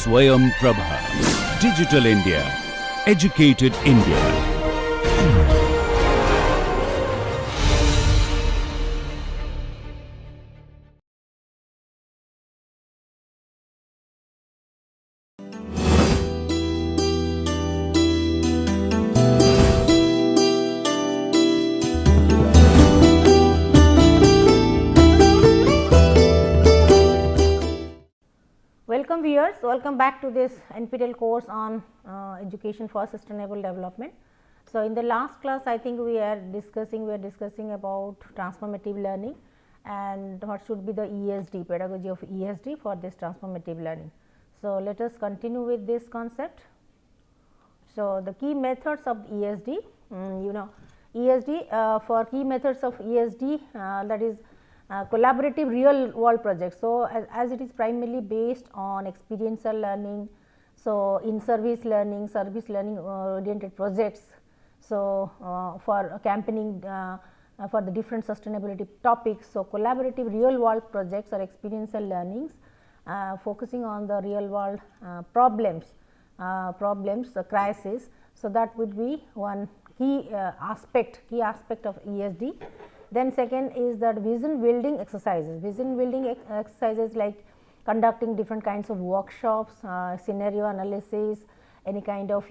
Swayam Prabha. Digital India. Educated India. Welcome viewers, welcome back to this NPTEL course on education for sustainable development. So, in the last class I think we are discussing about transformative learning and what should be the ESD, pedagogy of ESD for this transformative learning. So, let us continue with this concept. So, the key methods of ESD, ESD for key methods of ESD that is collaborative real world projects. So, as it is primarily based on experiential learning, so in service learning oriented projects. So, for campaigning for the different sustainability topics. So, collaborative real world projects or experiential learnings focusing on the real world problems, crisis. So, that would be one key aspect of ESD. Then second is that vision building exercises, like conducting different kinds of workshops, scenario analysis, any kind of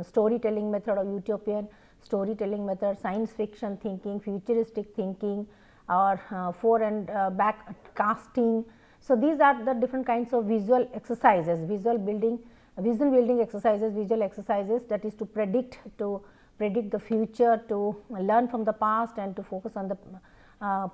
storytelling method or utopian storytelling method, science fiction thinking, futuristic thinking, or fore and back casting. So, these are the different kinds of visual exercises, vision building exercises, visual exercises, that is to predict the future, to learn from the past and to focus on the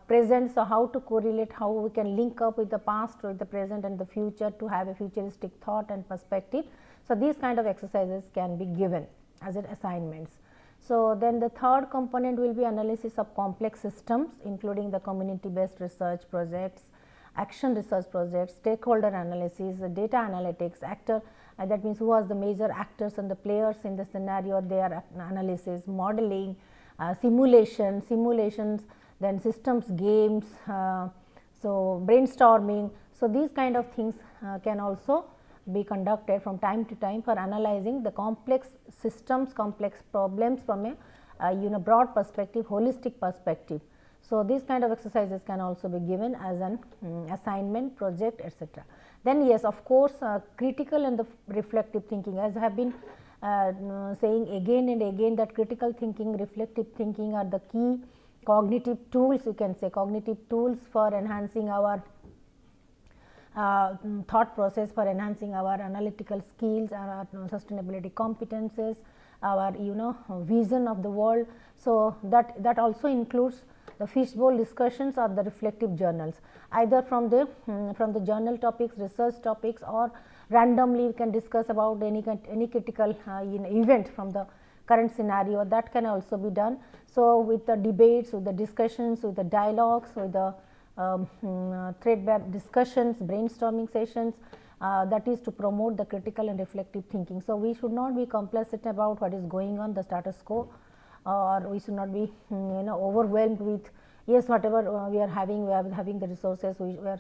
present. So, how to correlate, how we can link up with the past, with the present and the future to have a futuristic thought and perspective. So, these kind of exercises can be given as assignments. So, then the third component will be analysis of complex systems, including the community based research projects, action research projects, stakeholder analysis, data analytics, that means who was the major actors and the players in the scenario, their analysis, modeling, simulations, then systems games, so brainstorming. So, these kind of things can also be conducted from time to time for analyzing the complex systems, complex problems from a broad perspective, holistic perspective. So, these kind of exercises can also be given as an assignment, project, etc. Then yes, of course, critical and the reflective thinking, as I have been saying again and again, that critical thinking, reflective thinking are the key cognitive tools, you can say cognitive tools for enhancing our thought process, for enhancing our analytical skills, our sustainability competences, our vision of the world. So, that also includes the fishbowl discussions or the reflective journals, either from the journal topics, research topics, or randomly we can discuss about any critical event from the current scenario, that can also be done. So, with the debates, with the discussions, with the dialogues, with the thread discussions, brainstorming sessions, that is to promote the critical and reflective thinking. So, we should not be complacent about what is going on, the status quo, or we should not be overwhelmed with yes, whatever we are having the resources, we are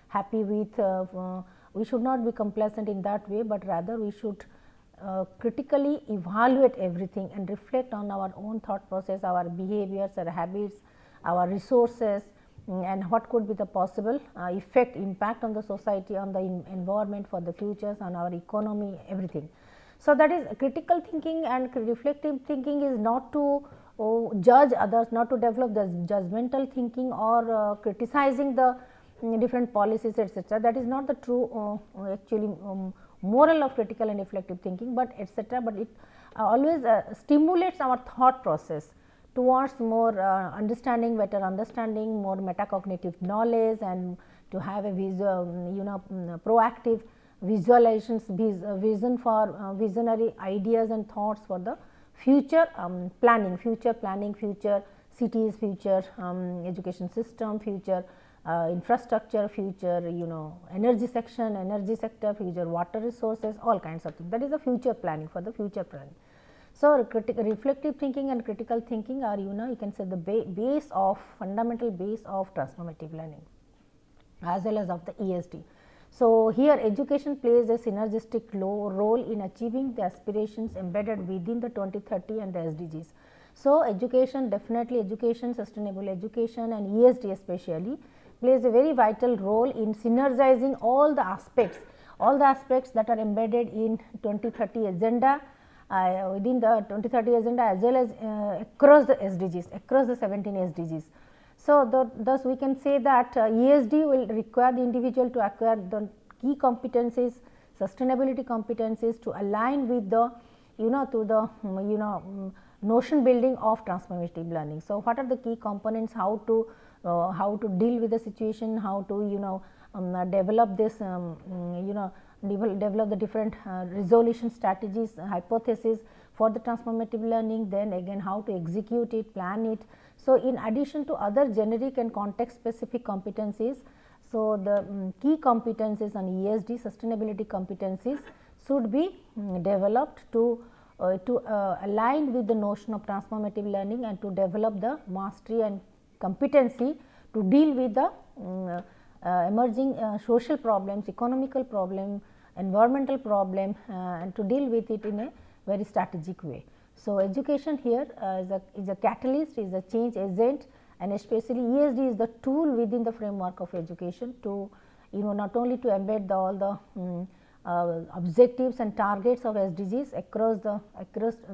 happy with, we should not be complacent in that way, but rather we should critically evaluate everything and reflect on our own thought process, our behaviors, our habits, our resources, and what could be the possible impact on the society, on the environment for the futures, on our economy, everything. So, that is critical thinking and reflective thinking is not to judge others, not to develop the judgmental thinking or criticizing the different policies, etc. That is not the true actually moral of critical and reflective thinking, but etc. But it always stimulates our thought process towards more understanding, better understanding, more metacognitive knowledge, and to have a proactive visualizations, vision for visionary ideas and thoughts for the future planning, future cities, future education system, future infrastructure, future energy sector, future water resources, all kinds of things. That is the future planning, for the future planning. So, reflective thinking and critical thinking are you can say the fundamental base of transformative learning as well as of the ESD. So, here education plays a synergistic role in achieving the aspirations embedded within the 2030 and the SDGs. So, education, definitely education, sustainable education and ESD especially plays a very vital role in synergizing all the aspects that are embedded in 2030 agenda, within the 2030 agenda as well as across the SDGs, across the 17 SDGs. So, thus we can say that ESD will require the individual to acquire the key competencies, sustainability competencies to align with the to the notion building of transformative learning. So, what are the key components, how to deal with the situation, how to develop this develop the different resolution strategies, hypotheses for the transformative learning, then again how to execute it, plan it. So, in addition to other generic and context specific competencies, so the key competencies on ESD, sustainability competencies should be developed to align with the notion of transformative learning and to develop the mastery and competency to deal with the emerging social problems, economical problem, environmental problem, and to deal with it in a very strategic way. So, education here is a catalyst, is a change agent, and especially ESD is the tool within the framework of education to not only to embed all the objectives and targets of SDGs across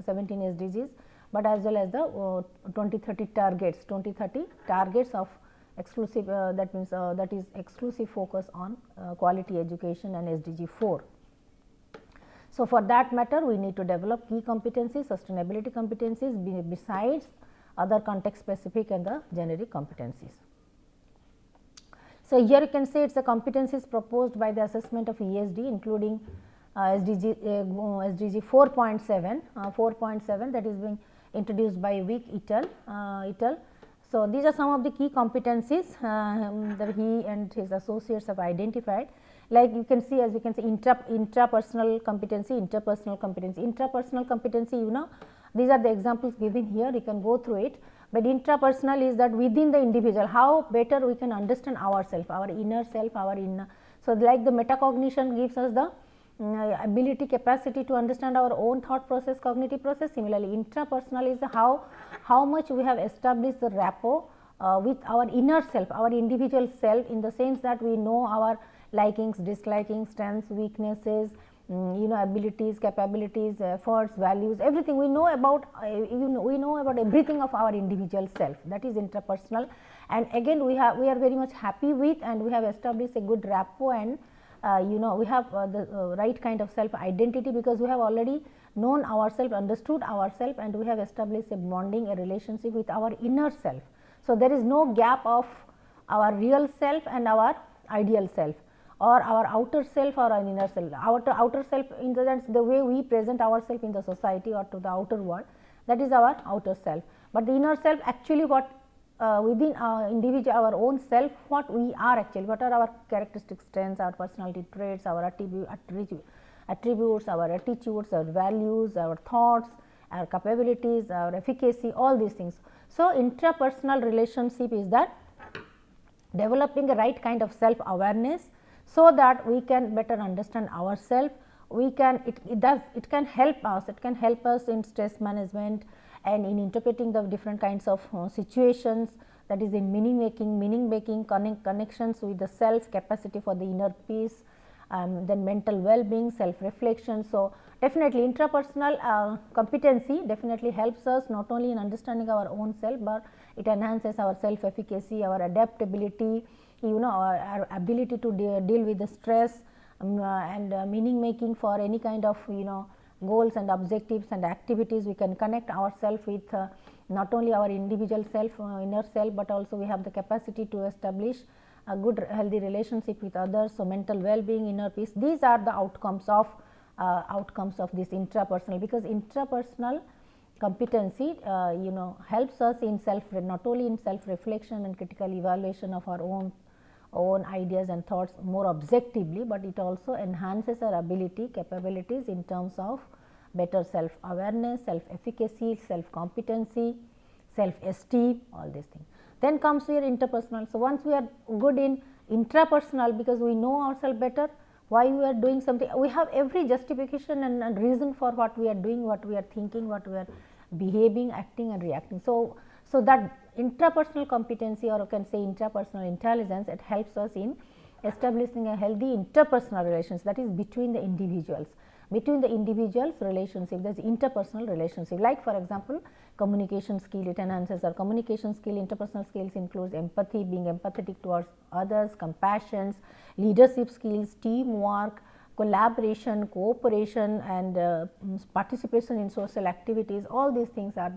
17 SDGs, but as well as the 2030 targets of exclusive that means that is exclusive focus on quality education and SDG 4. So, for that matter we need to develop key competencies, sustainability competencies besides other context specific and the generic competencies. So, here you can say it is the competencies proposed by the assessment of ESD including SDG 4.7 that is being introduced by Wick et al. So, these are some of the key competencies that he and his associates have identified. Like you can see, as we can see, intrapersonal competency, interpersonal competency, these are the examples given here, you can go through it. But intrapersonal is that within the individual, how better we can understand ourselves, our inner self, our inner. So, like the metacognition gives us the ability, capacity to understand our own thought process, cognitive process. Similarly, intrapersonal is how much we have established the rapport with our inner self, our individual self, in the sense that we know our likings, dislikings, strengths, weaknesses, abilities, capabilities, efforts, values, everything we know about. We know about everything of our individual self. That is intrapersonal, and again we are very much happy with, and we have established a good rapport, and we have the right kind of self identity, because we have already known ourselves, understood ourselves, and we have established a bonding, a relationship with our inner self. So, there is no gap of our real self and our ideal self, or our outer self or our inner self. Outer self in the sense the way we present ourselves in the society or to the outer world, that is our outer self. But the inner self, actually what within our individual, our own self, what we are actually, what are our characteristic strengths, our personality traits, our attributes, our attitudes, our values, our thoughts, our capabilities, our efficacy, all these things. So, intrapersonal relationship is that developing a right kind of self awareness, so that we can better understand ourselves. We can it can help us in stress management and in interpreting the different kinds of situations, that is in meaning making, connections with the self, capacity for the inner peace, then mental well-being, self reflection. So, definitely intrapersonal competency definitely helps us not only in understanding our own self, but it enhances our self efficacy, our adaptability, our ability to deal with the stress, and meaning making for any kind of goals and objectives and activities. We can connect ourselves with not only our individual self, inner self, but also we have the capacity to establish a good healthy relationship with others. So, mental well-being, inner peace, these are the outcomes of this intrapersonal, because intrapersonal competency helps us in not only in self reflection and critical evaluation of our own ideas and thoughts more objectively, but it also enhances our ability, capabilities in terms of better self awareness, self efficacy, self competency, self esteem, all these things. Then comes here interpersonal. So, once we are good in intrapersonal, because we know ourselves better, why we are doing something. We have every justification and reason for what we are doing, what we are thinking, what we are behaving, acting and reacting. So that intrapersonal competency, or you can say intrapersonal intelligence, it helps us in establishing a healthy interpersonal relations, that is between the individuals. Between the individuals relationship, there is interpersonal relationship. Like for example, communication skill, it enhances our communication skill. Interpersonal skills includes empathy, being empathetic towards others, compassion, leadership skills, teamwork, collaboration, cooperation and participation in social activities. All these things are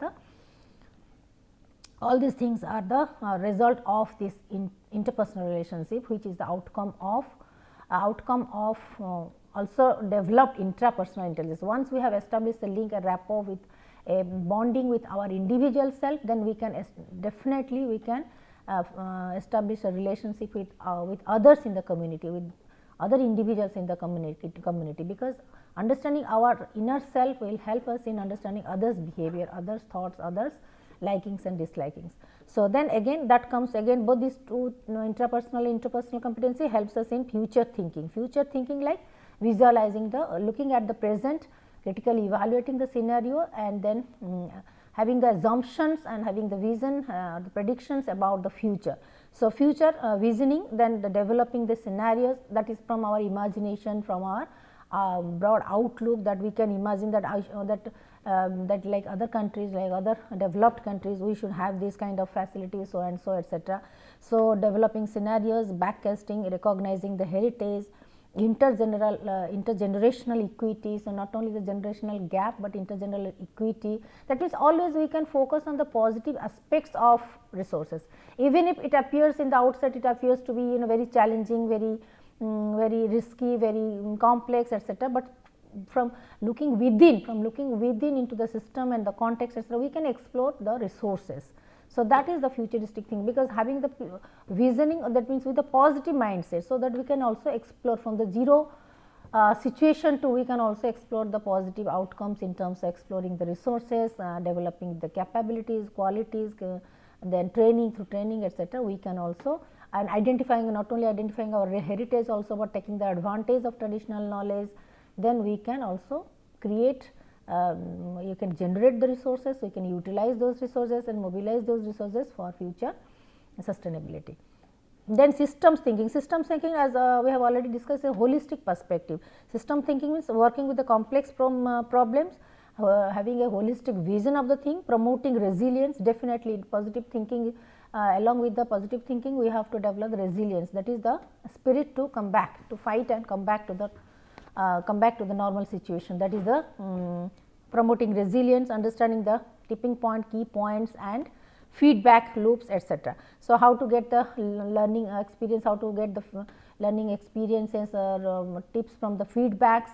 the result of this interpersonal relationship, which is the outcome of also developed intrapersonal intelligence. Once we have established a link, a rapport with a bonding with our individual self, then we can definitely we can establish a relationship with others in the community, with other individuals in the community, because understanding our inner self will help us in understanding others' behavior, others' thoughts, others' likings and dislikings. So then again that comes again, both these two intrapersonal and interpersonal competency helps us in future thinking. Future thinking like visualizing looking at the present, critically evaluating the scenario, and then having the assumptions and having the vision, the predictions about the future. So future visioning, then the developing the scenarios, that is from our imagination, from our broad outlook, that we can imagine that that like other countries, like other developed countries, we should have this kind of facilities, so and so, etc. So developing scenarios, backcasting, recognizing the heritage, intergenerational equity. So not only the generational gap, but intergenerational equity. That means always we can focus on the positive aspects of resources, even if it appears in the outset, it appears to be very challenging, very risky, very complex, etc. But from looking within into the system and the context, etc., we can explore the resources. So that is the futuristic thing, because having the visioning, that means with a positive mindset, so that we can also explore from the zero situation to we can also explore the positive outcomes in terms of exploring the resources, developing the capabilities, qualities, then training, through training, etc. We can also, and identifying, not only identifying our heritage also, but taking the advantage of traditional knowledge. Then we can also create, you can generate the resources, we can utilize those resources and mobilize those resources for future sustainability. Then systems thinking, as we have already discussed, a holistic perspective. System thinking means working with the complex problems, having a holistic vision of the thing, promoting resilience. Definitely positive thinking, along with the positive thinking, we have to develop the resilience, that is the spirit to come back, to fight and come back to the normal situation. That is the promoting resilience, understanding the tipping point, key points and feedback loops, etc. So how to get the learning experience, how to get the learning experiences or tips from the feedbacks,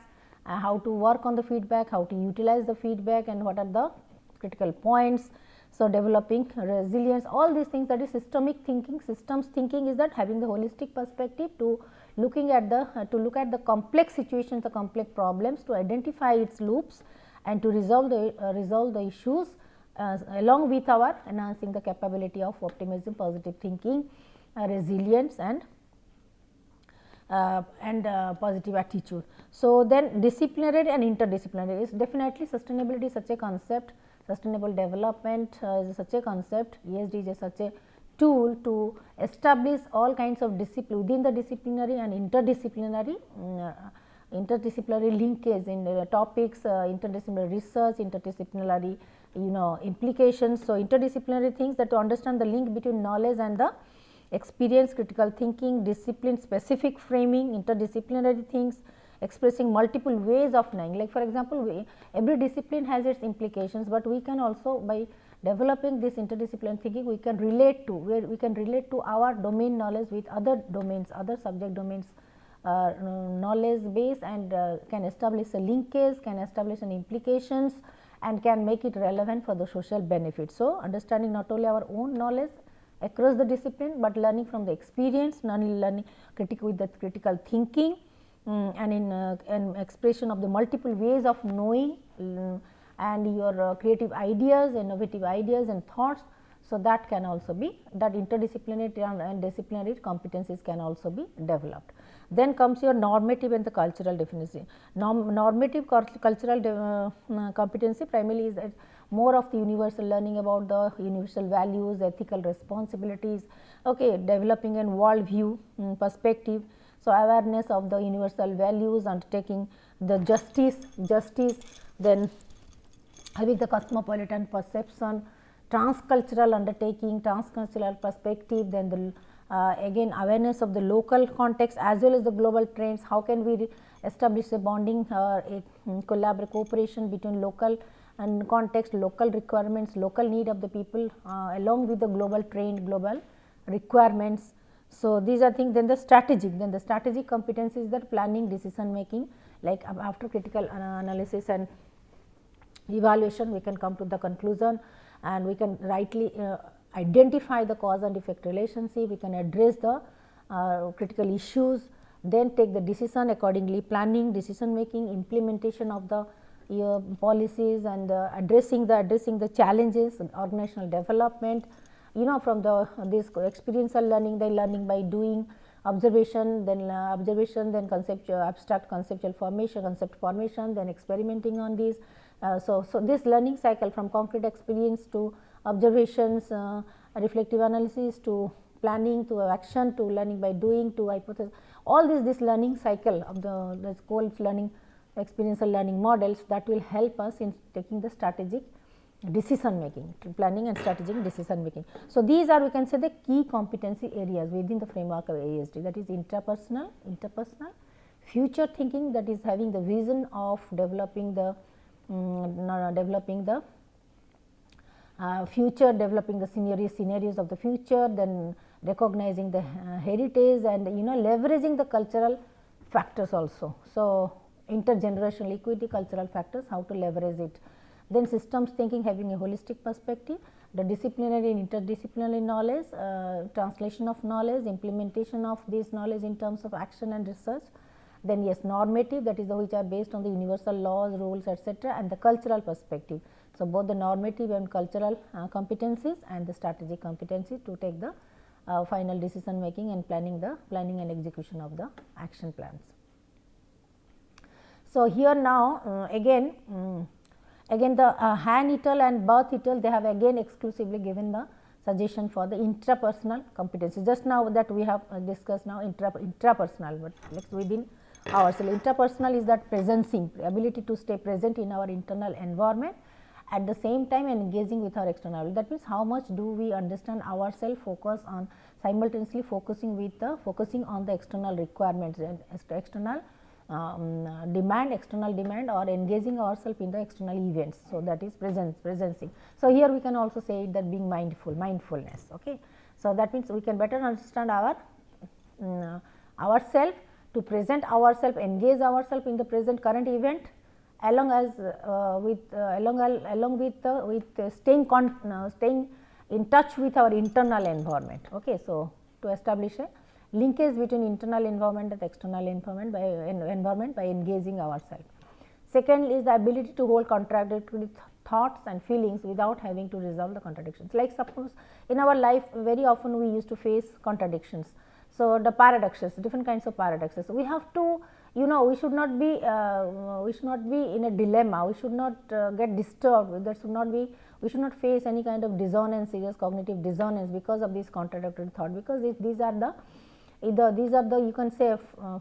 how to work on the feedback, how to utilize the feedback, and what are the critical points. So developing resilience, all these things, that is systemic thinking. Systems thinking is that having the holistic perspective to looking at the complex situations, the complex problems, to identify its loops and to resolve the issues, along with our enhancing the capability of optimism, positive thinking, resilience and positive attitude. So then disciplinary and interdisciplinary is definitely sustainability is such a concept, sustainable development is such a concept, ESD is such a tool to establish all kinds of discipline within the disciplinary and interdisciplinary linkage in topics, interdisciplinary research, interdisciplinary implications. So interdisciplinary things, that to understand the link between knowledge and the experience, critical thinking, discipline specific framing, interdisciplinary things, expressing multiple ways of knowing. Like for example, every discipline has its implications, but we can also, by developing this interdisciplinary thinking, we can relate to our domain knowledge with other domains, other subject domains knowledge base, and can establish a linkage, can establish an implications, and can make it relevant for the social benefit. So understanding not only our own knowledge across the discipline, but learning from the experience, learning with the critical thinking, and in an expression of the multiple ways of knowing, and your creative ideas, innovative ideas and thoughts. So, that can also be, that interdisciplinary and disciplinary competencies can also be developed. Then comes your normative and the cultural definition. Normative cultural competency primarily is more of the universal learning about the universal values, ethical responsibilities, okay, developing an world view perspective. So, awareness of the universal values, undertaking the justice, then having the cosmopolitan perception, transcultural undertaking, transcultural perspective, then the again awareness of the local context as well as the global trends. How can we establish a bonding collaboration cooperation between local and context, local requirements, local need of the people along with the global trend, global requirements. So, these are things. Then the strategic competence is that planning, decision making, like after critical analysis and evaluation we can come to the conclusion and we can rightly identify the cause and effect relationship, we can address the critical issues, then take the decision accordingly, planning, decision making, implementation of the policies and addressing the challenges, organizational development, from the this experiential learning, the learning by doing, observation, then abstract conceptual formation, concept formation, then experimenting on these. So, this learning cycle from concrete experience to observations, reflective analysis to planning to action to learning by doing to hypothesis, all this learning cycle of the school learning experiential learning models that will help us in taking the strategic decision making, planning and strategic decision making. So, these are we can say the key competency areas within the framework of ASD, that is interpersonal, future thinking, that is having the vision of developing the future, developing the scenarios of the future, then recognizing the heritage and leveraging the cultural factors also. So, intergenerational equity, cultural factors, how to leverage it. Then systems thinking, having a holistic perspective, the disciplinary and interdisciplinary knowledge, translation of knowledge, implementation of this knowledge in terms of action and research. Then yes, normative, that is the which are based on the universal laws, rules, etc., and the cultural perspective. So, both the normative and cultural competencies and the strategic competency to take the final decision making and planning and execution of the action plans. So, here now again the Han et al. And Barth et al. They have again exclusively given the suggestion for the intrapersonal competency. Just now that we have discussed now intrapersonal, but next within ourselves. Interpersonal is that presencing, ability to stay present in our internal environment, at the same time engaging with our external. That means, how much do we understand ourselves, focus on simultaneously focusing on the external requirements and external external demand, or engaging ourselves in the external events. So, that is presencing. So, here we can also say that being mindfulness. Okay. So, that means we can better understand our ourselves, to present ourselves, engage ourselves in the present current event, along with staying in touch with our internal environment. Okay. So, to establish a linkage between internal environment and external environment by engaging ourselves. Second is the ability to hold contradictory thoughts and feelings without having to resolve the contradictions. Like suppose in our life very often we used to face contradictions. So, the paradoxes, different kinds of paradoxes. We have to, we should not be in a dilemma. We should not get disturbed. There should not be. We should not face any kind of dissonance, serious cognitive dissonance because of this contradictory thought. Because these are the you can say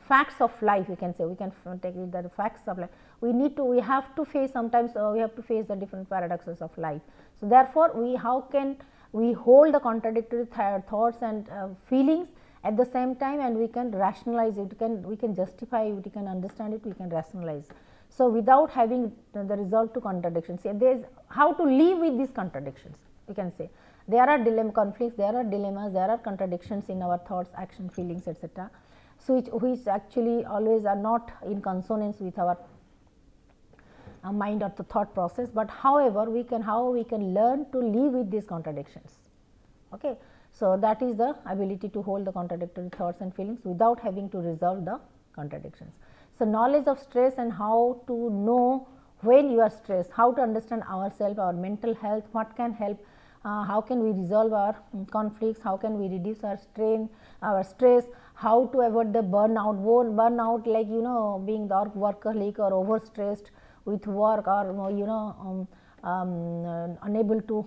facts of life. We can say we can take it that facts of life. We have to face sometimes. We have to face the different paradoxes of life. So, therefore, how can we hold the contradictory thoughts and feelings at the same time, and we can rationalize it, we can justify it, we can understand it, we can rationalize. So, without having the result to contradictions, there is how to live with these contradictions. We can say there are conflicts, there are dilemmas, there are contradictions in our thoughts, action, feelings, etc. So, which actually always are not in consonance with our mind or the thought process, but however how we can learn to live with these contradictions. Okay. So, that is the ability to hold the contradictory thoughts and feelings without having to resolve the contradictions. So, knowledge of stress and how to know when you are stressed, how to understand ourselves, our mental health, what can help, how can we resolve our conflicts, how can we reduce our strain, our stress, how to avoid the burnout like being the workaholic or overstressed with work, or unable to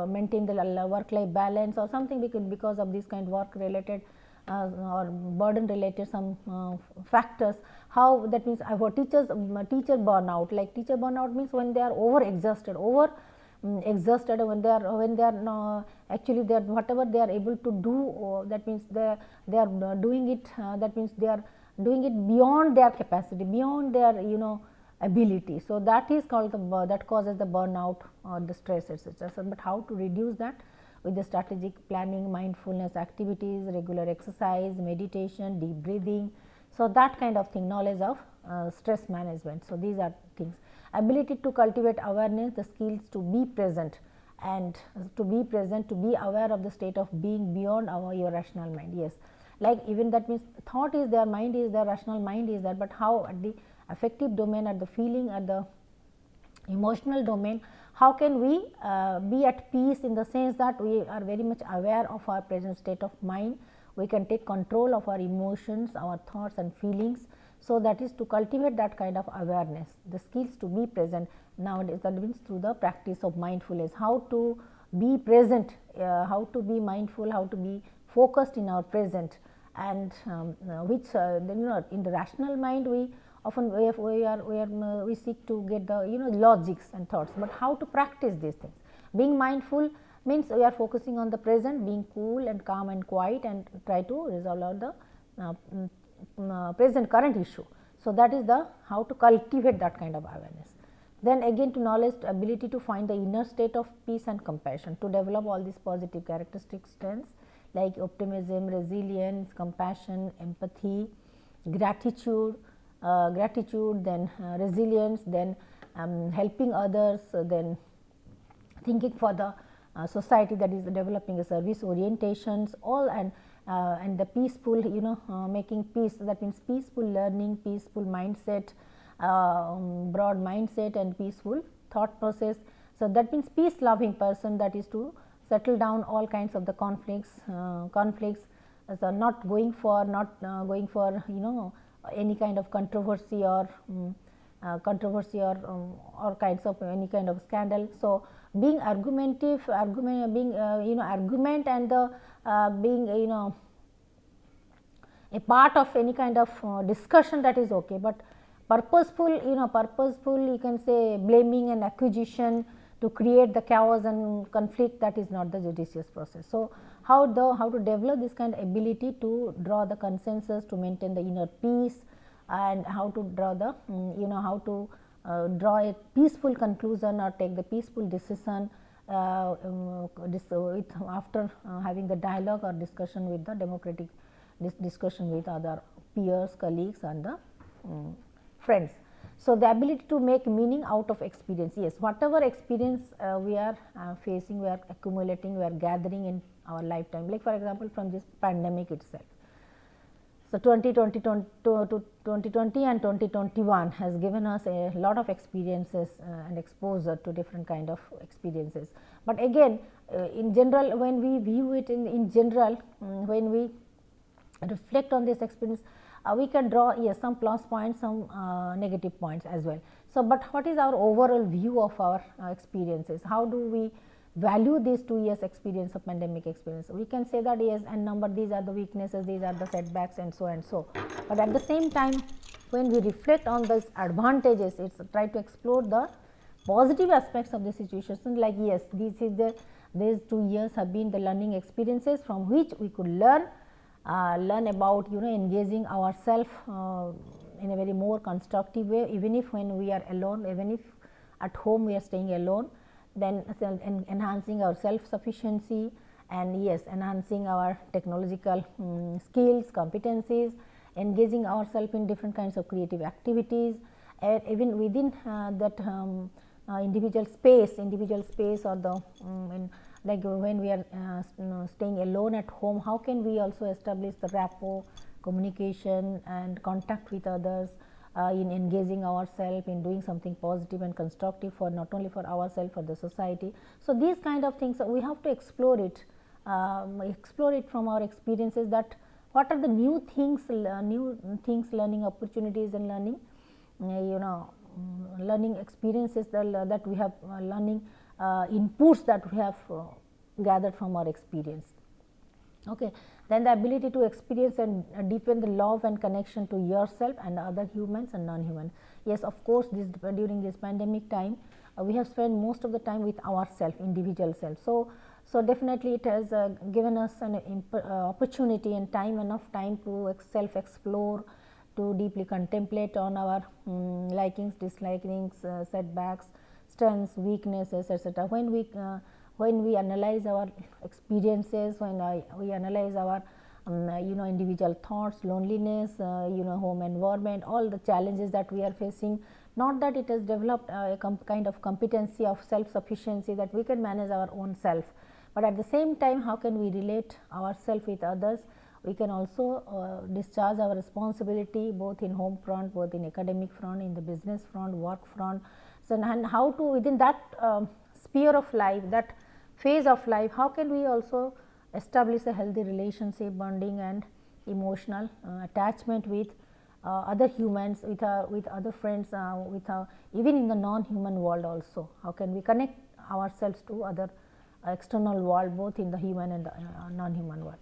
maintain the work life balance or something, because of this kind of work related or burden related some factors. How that means our teacher burnout, like teacher burnout means when they are over exhausted, exhausted, when they are actually they are whatever they are able to do, that means they are doing it, that means they are doing it beyond their capacity, beyond their ability. So that is called that causes the burnout or the stress, etc. So, but how to reduce that? With the strategic planning, mindfulness activities, regular exercise, meditation, deep breathing. So that kind of thing, knowledge of stress management. So these are things. Ability to cultivate awareness, the skills to be present, and to be aware of the state of being beyond your rational mind. Yes, like even that means thought is there, mind is there, rational mind is there, but how at the affective domain, at the feeling, at the emotional domain, how can we be at peace, in the sense that we are very much aware of our present state of mind, we can take control of our emotions, our thoughts and feelings. So that is to cultivate that kind of awareness, the skills to be present. Nowadays that means through the practice of mindfulness, how to be present, how to be mindful, how to be focused in our present, and which then in the rational mind we often we seek to get the logics and thoughts, but how to practice these things. Being mindful means we are focusing on the present, being cool and calm and quiet, and try to resolve the present current issue. So that is the how to cultivate that kind of awareness. Then again, to knowledge, ability to find the inner state of peace and compassion, to develop all these positive characteristics, strengths like optimism, resilience, compassion, empathy, gratitude, then resilience, then helping others, then thinking for the society, that is developing a service orientations, all, and the peaceful making peace, that means peaceful learning, peaceful mindset, broad mindset and peaceful thought process. So that means peace loving person, that is to settle down all kinds of the conflicts, so not going for any kind of controversy or all kinds of any kind of scandal. So being argumentative, being argument, and the being a part of any kind of discussion, that is okay, but purposeful you can say blaming and accusation to create the chaos and conflict, that is not the judicious process. So how to develop this kind of ability to draw the consensus, to maintain the inner peace, and how to draw the how to draw a peaceful conclusion or take the peaceful decision after having the dialogue or discussion with the democratic discussion with other peers, colleagues, and the friends. So the ability to make meaning out of experience. Yes, whatever experience we are facing, we are accumulating, we are gathering in our lifetime, like for example from this pandemic itself. So 2020 and 2021 has given us a lot of experiences and exposure to different kind of experiences. But again, in general, when we view it in general, when we reflect on this experience, we can draw some plus points, some negative points as well. So but what is our overall view of our experiences? How do we value these 2 years experience of pandemic experience? We can say that yes, and number, these are the weaknesses, these are the setbacks, and so and so. But at the same time, when we reflect on these advantages, it's try to explore the positive aspects of the situation, like yes, these 2 years have been the learning experiences from which we could learn about engaging ourselves in a very more constructive way, even if when we are alone, even if at home we are staying alone, then enhancing our self sufficiency, and yes, enhancing our technological skills, competencies, engaging ourselves in different kinds of creative activities, and even within that individual space or the like when we are staying alone at home, how can we also establish the rapport, communication and contact with others, in engaging ourselves, in doing something positive and constructive for not only for ourselves, for the society. So, these kind of things we have to explore it from our experiences, that what are the new things, learning opportunities and learning learning experiences that we have, learning inputs that we have gathered from our experience. Okay. Then the ability to experience and deepen the love and connection to yourself and other humans and non-human. Yes, of course, during this pandemic time, we have spent most of the time with ourself, individual self. So definitely it has given us an opportunity and enough time to self explore, to deeply contemplate on our likings, dislikings, setbacks, strengths, weaknesses, etc. When we analyze our experiences, when we analyze our individual thoughts, loneliness, home environment, all the challenges that we are facing, not that it has developed a kind of competency of self sufficiency that we can manage our own self, but at the same time how can we relate ourselves with others. We can also discharge our responsibility both in home front, both in academic front, in the business front, work front. So, and how to within that sphere of life, that phase of life, how can we also establish a healthy relationship, bonding and emotional attachment with other humans, with other friends, even in the non-human world also. How can we connect ourselves to other external world, both in the human and the non-human world.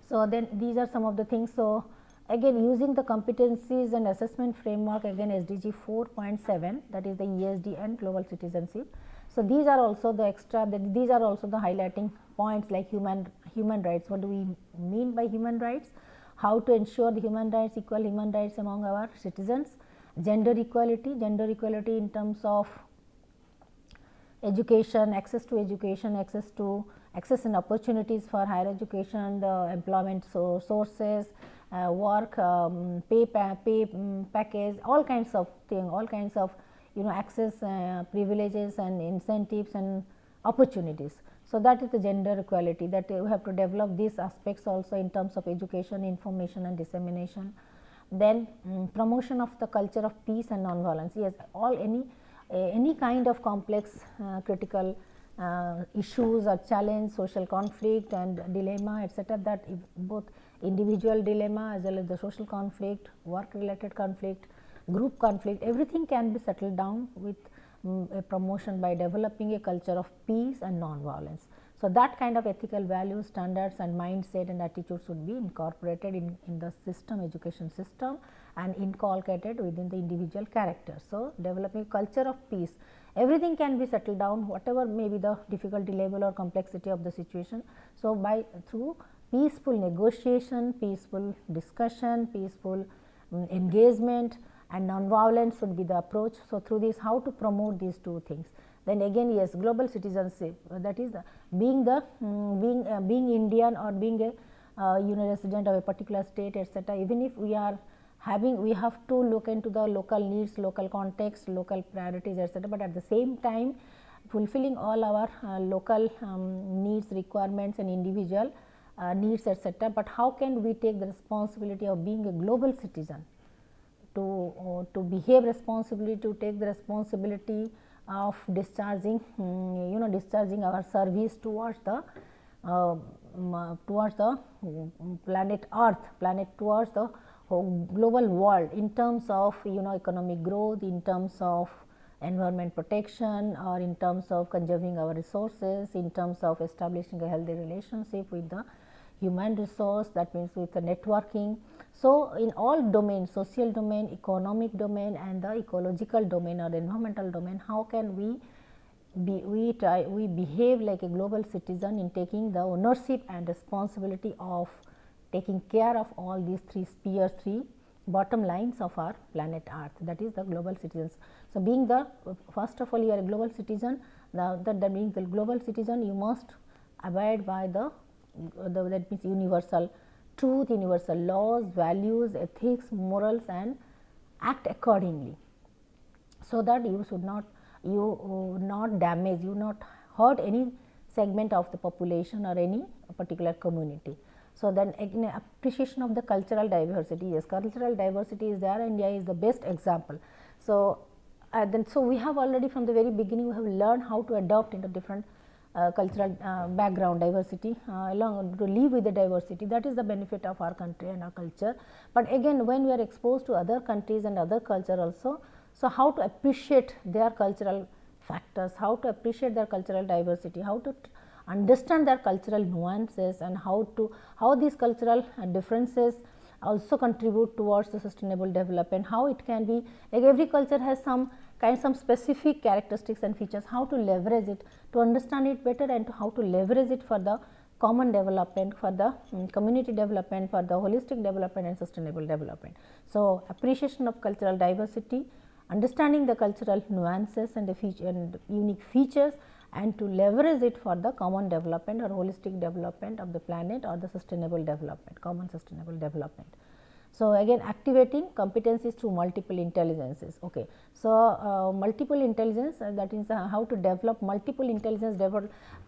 So, then these are some of the things. So, again using the competencies and assessment framework, again SDG 4.7, that is the ESD and global citizenship. So, these are also the these are also the highlighting points like human rights. What do we mean by human rights? How to ensure the human rights, equal human rights among our citizens, gender equality in terms of education, access to education, access and opportunities for higher education, the employment sources, work, pay package, all kinds of things, all kinds of access, privileges and incentives and opportunities. So, that is the gender equality, that we have to develop these aspects also in terms of education, information and dissemination. Then promotion of the culture of peace and non-violence. Yes, any kind of complex critical issues or challenge, social conflict and dilemma, etc., that both individual dilemma as well as the social conflict, work related conflict, group conflict, everything can be settled down with a promotion by developing a culture of peace and non-violence. So, that kind of ethical values, standards and mindset and attitudes should be incorporated in the system, education system, and inculcated within the individual character. So, developing a culture of peace, everything can be settled down, whatever may be the difficulty level or complexity of the situation. So, through peaceful negotiation, peaceful discussion, peaceful engagement and non-violence should be the approach. So, through this how to promote these two things. Then again, yes, global citizenship, that is being Indian or being a resident of a particular state, etc. Even if we are we have to look into the local needs, local context, local priorities, etc., but at the same time fulfilling all our local needs, requirements and individual needs, etc. But how can we take the responsibility of being a global citizen, to behave responsibly, to take the responsibility of discharging discharging our service towards the planet Earth, towards the global world in terms of economic growth, in terms of environment protection, or in terms of conserving our resources, in terms of establishing a healthy relationship with the human resource, that means with the networking. So, in all domains, social domain, economic domain and the ecological domain or environmental domain, how can we behave like a global citizen in taking the ownership and responsibility of taking care of all these three spheres, three bottom lines of our planet Earth, that is the global citizens. So, being first of all you are a global citizen, that being the global citizen you must abide by that means universal truth, universal laws, values, ethics, morals and act accordingly, so that you should not damage, you not hurt any segment of the population or any particular community. So, then again appreciation of the cultural diversity. Yes, cultural diversity is there. India is the best example. So, so we have already from the very beginning we have learned how to adopt into different cultural background diversity, along to live with the diversity. That is the benefit of our country and our culture. But again, when we are exposed to other countries and other culture also, so how to appreciate their cultural factors, how to appreciate their cultural diversity, how to understand their cultural nuances, and how these cultural differences also contribute towards the sustainable development, how it can be like every culture has some specific characteristics and features, how to leverage it to understand it better, and how to leverage it for the common development, for the community development, for the holistic development and sustainable development. So, appreciation of cultural diversity, understanding the cultural nuances and the unique features, and to leverage it for the common development or holistic development of the planet or the sustainable development, common sustainable development. So, again activating competencies through multiple intelligences. Okay. So, multiple intelligence, that is how to develop multiple intelligence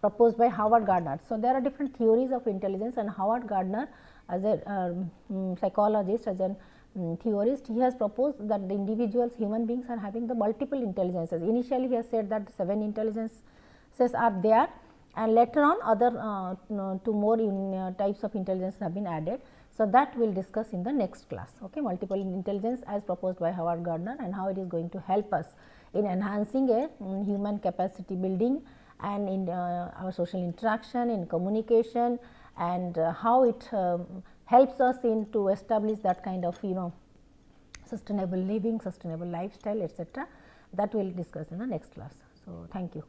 proposed by Howard Gardner. So, there are different theories of intelligence, and Howard Gardner as a psychologist, as a theorist, he has proposed that the individuals, human beings are having the multiple intelligences. Initially, he has said that 7 intelligences are there, and later on other 2 more types of intelligence have been added. So, that we will discuss in the next class. Okay. Multiple intelligence as proposed by Howard Gardner, and how it is going to help us in enhancing a human capacity building, and in our social interaction, in communication, and how it helps us in to establish that kind of sustainable living, sustainable lifestyle, etc. That we will discuss in the next class. So, thank you.